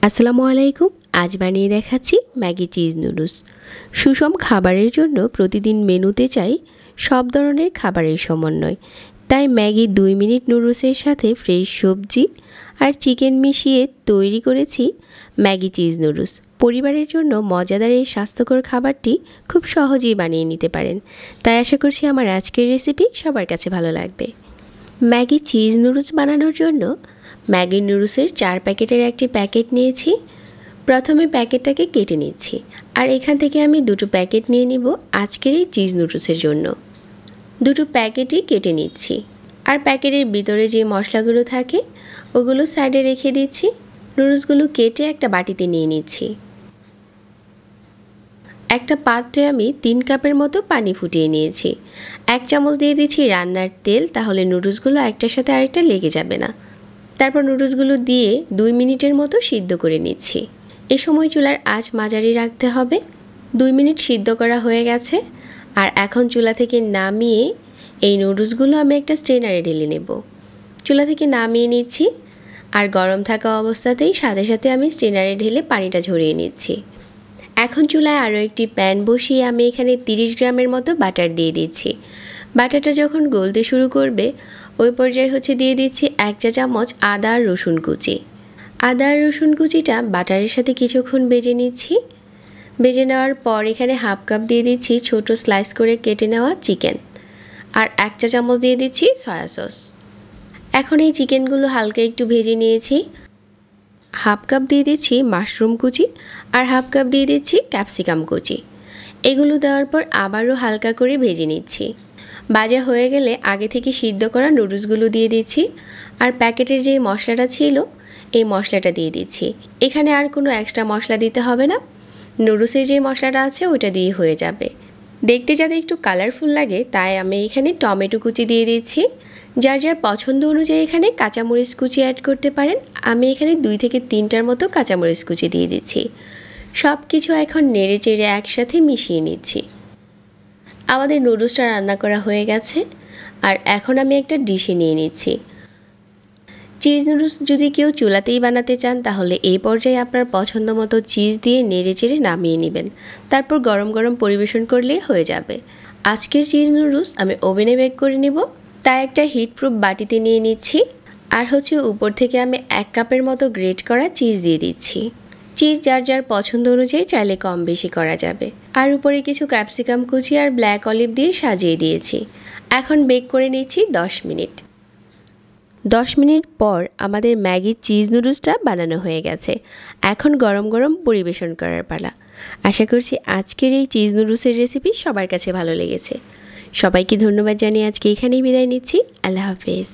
আসসালামু আলাইকুম। আজ বানিয়ে দেখাচ্ছি ম্যাগি চিজ নুডলস। সুষম খাবারের জন্য প্রতিদিন মেনুতে চাই সব ধরনের খাবারের সমন্বয়। তাই ম্যাগি 2 মিনিট নুডলসের সাথে ফ্রেশ সবজি আর চিকেন মিশিয়ে তৈরি করেছি ম্যাগি চিজ নুডলস। পরিবারের জন্য মজাদার এই স্বাস্থ্যকর খাবারটি খুব সহজেই বানিয়ে নিতে পারেন। তাই আশা করছি আমার আজকের রেসিপি সবার কাছে ভালো লাগবে। ম্যাগি চিজ নুডলস বানানোর জন্য ম্যাগি নুডলসের 4 প্যাকেটের একটি প্যাকেট নিয়েছি। প্রথমে প্যাকেটটাকে কেটে নিচ্ছি, আর এখান থেকে আমি 2টো প্যাকেট নিয়ে নিব আজকের এই চিজ নুডলসের জন্য। 2টো প্যাকেটই কেটে নিচ্ছি, আর প্যাকেটের ভিতরে যে মশলাগুলো থাকে ওগুলো সাইডে রেখে দিচ্ছি। নুডলসগুলো কেটে একটা বাটিতে নিয়ে নিচ্ছি। একটা পাত্রে আমি 3 কাপের মতো পানি ফুটিয়ে নিয়েছি। 1 চামচ দিয়ে দিচ্ছি রান্নার তেল, তাহলে নুডলসগুলো একটার সাথে আরেকটা লেগে যাবে না। তারপর নুডলসগুলো দিয়ে 2 মিনিটের মতো সিদ্ধ করে নিচ্ছি। এ সময় চুলার আঁচ মাঝারি রাখতে হবে। 2 মিনিট সিদ্ধ করা হয়ে গেছে, আর এখন চুলা থেকে নামিয়ে এই নুডলসগুলো আমি একটা স্ট্রেনারে ঢেলে নেব। চুলা থেকে নামিয়ে নিচ্ছি, আর গরম থাকা অবস্থাতেই সাথে সাথে আমি স্ট্রেনারে ঢেলে পানিটা ঝরিয়ে নিচ্ছি। এখন চুলায় আরও একটি প্যান বসিয়ে আমি এখানে 30 গ্রামের মতো বাটার দিয়ে দিচ্ছি। বাটারটা যখন গলতে শুরু করবে ওই পর্যায়ে দিয়ে দিচ্ছি 1 চা চামচ আদা আর রসুন কুচি। আদা আর রসুন কুচিটা বাটারের সাথে কিছুক্ষণ ভেজে নিচ্ছি। ভেজে নেওয়ার পর এখানে হাফ কাপ দিয়ে দিচ্ছি ছোট স্লাইস করে কেটে নেওয়া চিকেন, আর 1 চা চামচ দিয়ে দিচ্ছি সয়া সস। এখন এই চিকেনগুলো হালকা একটু ভেজে নিয়েছি। হাফ কাপ দিয়ে দিচ্ছি মাশরুম কুচি, আর হাফ কাপ দিয়ে দিচ্ছি ক্যাপসিকাম কুচি। এগুলো দেওয়ার পর আবারও হালকা করে ভেজে নিচ্ছি। ভাজা হয়ে গেলে আগে থেকে সিদ্ধ করা নুডলসগুলো দিয়ে দিচ্ছি, আর প্যাকেটের যে মশলাটা ছিল এই মশলাটা দিয়ে দিচ্ছি। এখানে আর কোনো এক্সট্রা মশলা দিতে হবে না, নুডলসের যে মশলাটা আছে ওইটা দিয়ে হয়ে যাবে। দেখতে যাতে একটু কালারফুল লাগে তাই আমি এখানে টমেটো কুচি দিয়ে দিচ্ছি। যার যার পছন্দ অনুযায়ী এখানে কাঁচামরিচ কুচি অ্যাড করতে পারেন। আমি এখানে 2 থেকে 3টার মতো কাঁচামরিচ কুচি দিয়ে দিচ্ছি। সব কিছু এখন নেড়ে চেড়ে একসাথে মিশিয়ে নিচ্ছি। আমাদের নুডলসটা রান্না করা হয়ে গেছে, আর এখন আমি একটা ডিশে নিয়ে নিচ্ছি। চিজ নুডলস যদি কেউ চুলাতেই বানাতে চান তাহলে এই পর্যায়ে আপনার পছন্দ মতো চিজ দিয়ে নেড়ে চেড়ে নামিয়ে নেবেন। তারপর গরম গরম পরিবেশন করলেই হয়ে যাবে। আজকের চিজ নুডলস আমি ওভেনে বেক করে নেব, তাই একটা হিটপ্রুফ বাটিতে নিয়ে নিচ্ছি। আর উপর থেকে আমি 1 কাপের মতো গ্রেট করা চিজ দিয়ে দিচ্ছি। চিজ যার যার পছন্দ অনুযায়ী চাইলে কম বেশি করা যাবে। আর উপরে কিছু ক্যাপসিকাম কুচি আর ব্ল্যাক অলিভ দিয়ে সাজিয়ে দিয়েছি। এখন বেক করে নিচ্ছি 10 মিনিট। 10 মিনিট পর আমাদের ম্যাগি চিজ নুডলসটা বানানো হয়ে গেছে। এখন গরম গরম পরিবেশন করার পালা। আশা করছি আজকের এই চিজ নুডলসের রেসিপি সবার কাছে ভালো লেগেছে। সবাইকে ধন্যবাদ জানিয়ে আজকে এখানেই বিদায় নিচ্ছি। আল্লাহ হাফেজ।